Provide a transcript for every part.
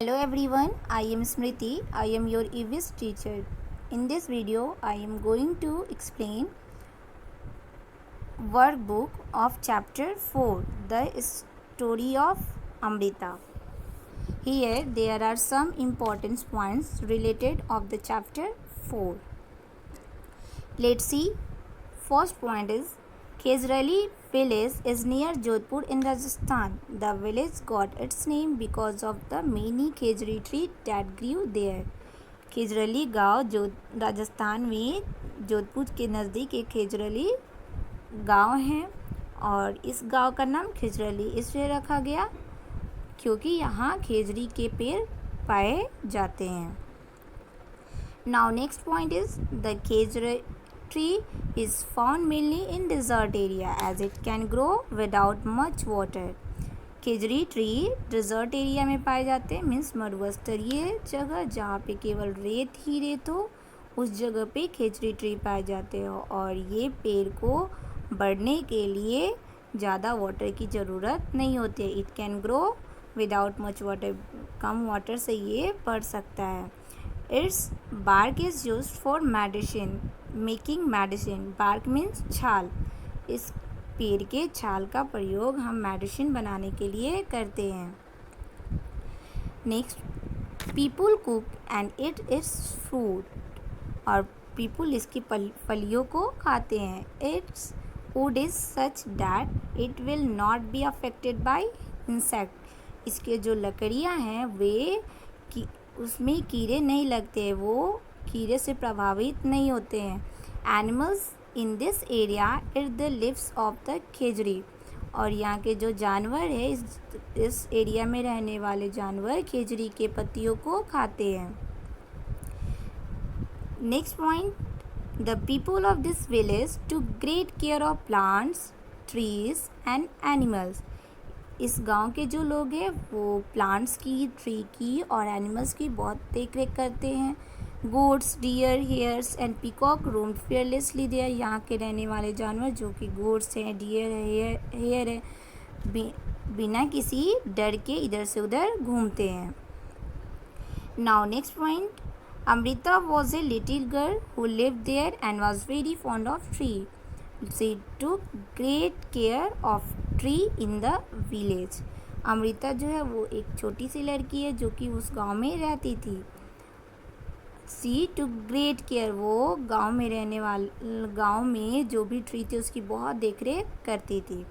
Hello everyone, I am Smriti. I am your EVIS teacher. In this video, I am going to explain workbook of chapter 4, The Story of Amrita. Here there are some important points related of the chapter 4. Let's see. First point is Khejrali village is near Jodhpur in Rajasthan. The village got its name because of the many khejri trees that grew there. खिजरली गांव जो राजस्थान में जोधपुर के नज़दीक एक खिजरली गांव है और इस गांव का नाम खिजरली इसलिए रखा गया क्योंकि यहाँ खिजरी के पेड़ पाए जाते हैं. Now next point is the Khijri tree is found mainly in desert area as it can grow without much water. Khejri tree desert area में पाए जाते हैं मीन्स मरुस्थलीय जगह जहाँ पे केवल रेत ही रेत हो उस जगह पे खिजरी ट्री पाए जाते हैं और ये पेड़ को बढ़ने के लिए ज़्यादा वाटर की ज़रूरत नहीं होती है. It can grow without much water, कम वाटर से ये बढ़ सकता है. Its bark is used for medicine, making medicine. Bark means छाल. इस पेड़ के छाल का प्रयोग हम मेडिसिन बनाने के लिए करते हैं. Next, people cook and it it's fruit. और पीपुल इसकी फलियों को खाते हैं. It's would is such that it will not be affected by insect. इसके जो लकड़ियां हैं वे उसमें कीड़े नहीं लगते, वो कीड़े से प्रभावित नहीं होते हैं. Animals in this area it the leaves of the Khijri. और यहाँ के जो जानवर है इस एरिया में रहने वाले जानवर खिजरी के पत्तियों को खाते हैं. Next point, the people of this village to great care of plants, trees and animals. इस गांव के जो लोग हैं वो प्लांट्स की, ट्री की और एनिमल्स की बहुत देख रेख करते हैं. Goats, deer, hares and peacock roam fearlessly there. यहाँ के रहने वाले जानवर जो कि गोट्स हैं, डियर है, हेयर है, बिना किसी डर के इधर से उधर घूमते हैं. Now next point, Amrita was a little girl who lived there and was very fond of tree. She took great care of tree in the village. Amrita जो है वो एक छोटी सी लड़की है जो कि उस गांव में रहती थी. She took great care, वो गांव में रहने वाले गांव में जो भी ट्री थे उसकी बहुत देख रेख करती थी.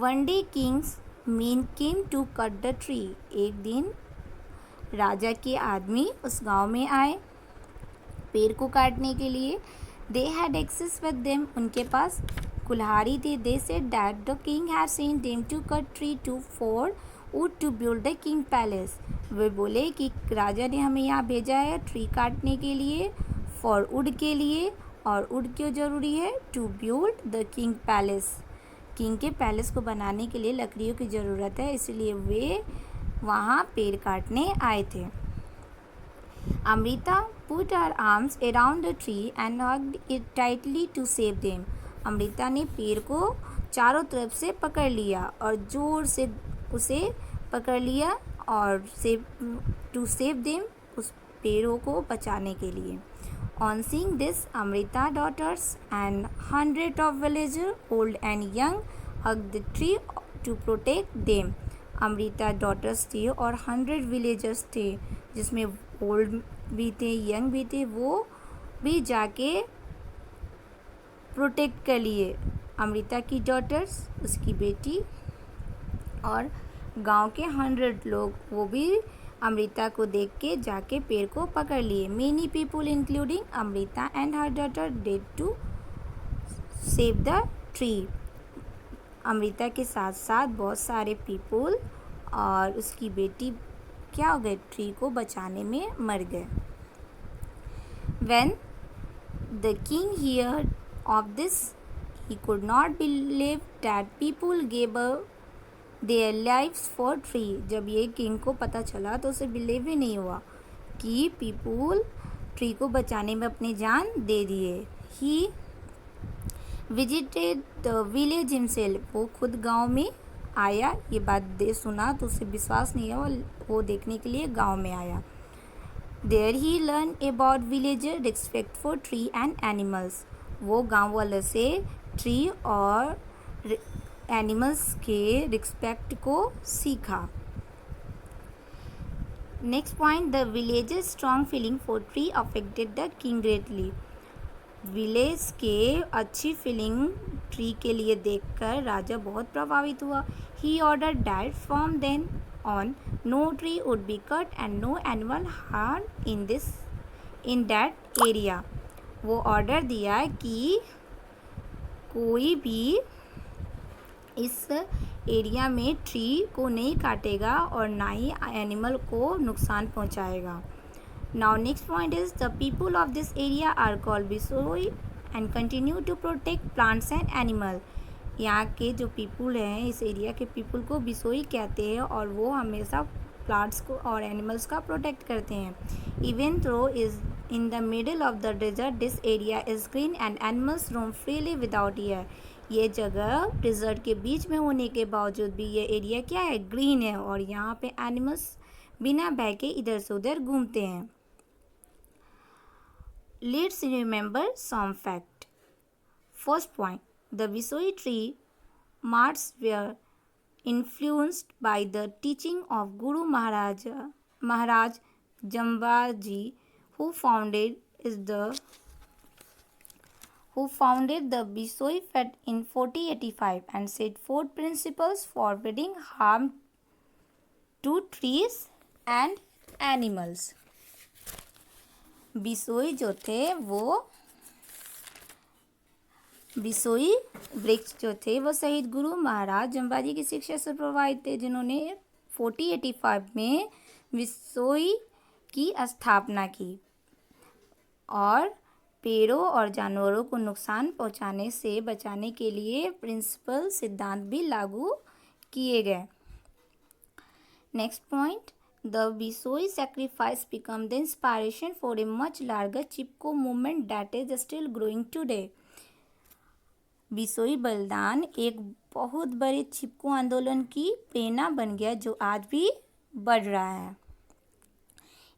One day king's men came to cut the tree. एक दिन राजा के आदमी उस गांव में आए पेड़ को काटने के लिए. They had access with them. उनके पास कुल्हाड़ी थी. They said that the king had sent them to cut tree to for wood to build the king palace. वे बोले कि राजा ने हमें यहाँ भेजा है ट्री काटने के लिए, फॉर वुड के लिए. और वुड क्यों ज़रूरी है? To build the king palace. King के पैलेस को बनाने के लिए लकड़ियों की ज़रूरत है, इसलिए वे वहाँ पेड़ काटने आए थे. Amrita put her arms around the tree and hugged it tightly to save them. Amrita ने पेड़ को चारों तरफ से पकड़ लिया और जोर से उसे पकड़ लिया और टू सेव देम, उस पेड़ों को बचाने के लिए. On seeing this, Amrita daughters and hundreds of villagers, old and young, hugged the tree to protect them. Amrita daughters थी और 100 विलेजर्स थे जिसमें ओल्ड भी थे, यंग भी थे, वो भी जाके प्रोटेक्ट कर लिए. अमृता की डॉटर्स, उसकी बेटी और गांव के 100 लोग वो भी अमृता को देख के जाके पेड़ को पकड़ लिए. Many people including Amrita and her daughter did to save the tree. Amrita के साथ साथ बहुत सारे पीपल और उसकी बेटी क्या हो गए, ट्री को बचाने में मर गए. When the king heard of this, he could not believe that people gave up their lives for tree. जब ये किंग को पता चला तो उसे बिलीव ही नहीं हुआ कि पीपल ट्री को बचाने में अपनी जान दे दिए. He visited the village himself. वो खुद गांव में आया, ये बात दे सुना तो उसे विश्वास नहीं हुआ, वो देखने के लिए गांव में आया। There he learn about villager respect for tree and animals. वो गांव वालों से ट्री और एनिमल्स के रिस्पेक्ट को सीखा। Next point, the villagers strong feeling for tree affected the king greatly. Village के अच्छी फीलिंग ट्री के लिए देखकर राजा बहुत प्रभावित हुआ। He ordered that from then on no tree would be cut and no animal harm in that area. वो order दिया कि कोई भी इस एरिया में ट्री को नहीं काटेगा और ना ही एनिमल को नुकसान पहुंचाएगा। Now next point is the people of this area are called Bisoi and continue to protect plants and animal। यहाँ के जो पीपल हैं, इस एरिया के पीपल को बिसोई कहते हैं और वो हमेशा प्लांट्स को और एनिमल्स का प्रोटेक्ट करते हैं। Even though is in the middle of the desert this area is green and animals roam freely without year. ये जगह डिजर्ट के बीच में होने के बावजूद भी ये एरिया क्या है, ग्रीन है, और यहाँ पे एनिमल्स बिना भय के इधर से उधर घूमते हैं। Let's remember some fact. First point, the Bisoi tree marks were influenced by the teaching of Guru Maharaj Jambaji, who founded the Bisoi Fete in 1485 and set forth principles forbidding harm to trees and animals। Bisoi जो थे वो बिसोई वृक्ष जो थे वो शहीद गुरु महाराज जम्बाजी की शिक्षा से प्रभावित थे, जिन्होंने 1485 में बिसोई की स्थापना की और पेड़ों और जानवरों को नुकसान पहुंचाने से बचाने के लिए प्रिंसिपल सिद्धांत भी लागू किए गए। Next point, The Bisoi sacrifice became the inspiration for a much larger Chipko movement that is still growing today। Bisoi बलिदान एक बहुत बड़े चिपको आंदोलन की प्रेरणा बन गया जो आज भी बढ़ रहा है।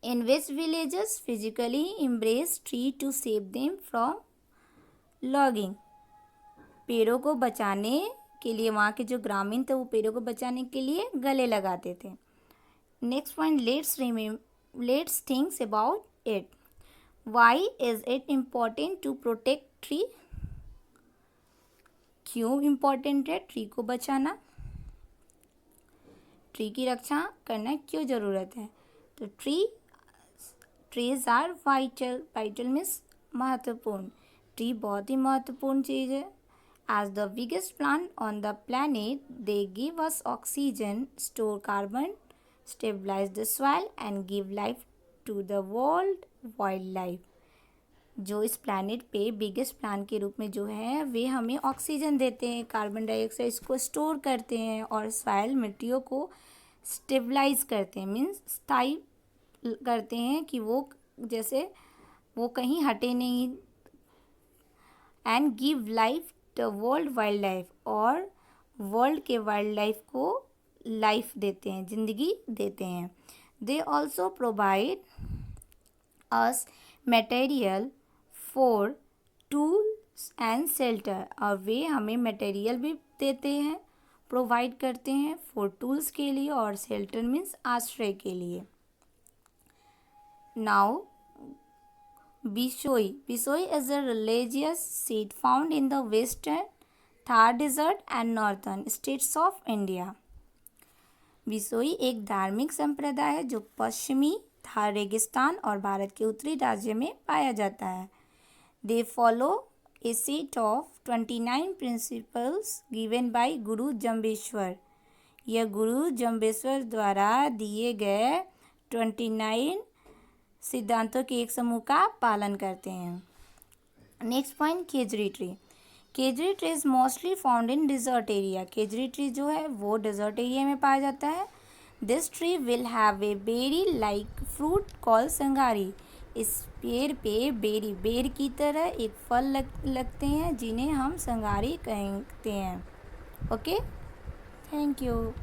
In which villagers physically embrace tree to save them from logging। पेड़ों को बचाने के लिए वहाँ के जो ग्रामीण थे वो पेड़ों को बचाने के लिए गले लगाते थे। Next point, let's think about it. Why is it important to protect tree? क्यों important है ट्री को बचाना, ट्री की रक्षा करना क्यों ज़रूरत है? तो ट्रीज आर वाइटल मीन्स महत्वपूर्ण। ट्री बहुत ही महत्वपूर्ण चीज़ है। As the biggest plant on the planet, they give us oxygen, store carbon, stabilize the soil and give life to the world wildlife। जो इस प्लानट पे बिगेस्ट प्लांट के रूप में जो है वे हमें ऑक्सीजन देते हैं, कार्बन डाइऑक्साइड को स्टोर करते हैं और सॉइल मिट्टियों को स्टेबलाइज करते हैं, मीन्स स्थायी करते हैं कि वो जैसे वो कहीं हटे नहीं। And give life the world wild life, और वर्ल्ड के वाइल्ड लाइफ को लाइफ देते हैं, जिंदगी देते हैं। They also provide us material for tools and shelter, और वे हमें मटेरियल भी देते हैं, प्रोवाइड करते हैं फॉर टूल्स के लिए और शेल्टर मीन्स आश्रय के लिए। Now Bishnoi is a religious sect found in the western Thar desert and northern states of India. Bishnoi एक धार्मिक संप्रदाय है जो पश्चिमी थार रेगिस्तान और भारत के उत्तरी राज्य में पाया जाता है। They follow A set of 29 principles given by गुरु जम्बेश्वर। यह गुरु जम्बेश्वर द्वारा दिए गए 29 सिद्धांतों के एक समूह का पालन करते हैं। Next point, khejri tree. Khejri tree is mostly found in desert area. Khejri tree जो है वो डिजर्ट एरिया में पाया जाता है। This tree will have a berry like fruit called sangri. इस पेड़ पे बेर की तरह एक फल लगते हैं जिन्हें हम संगारी कहते हैं। Okay, Thank you.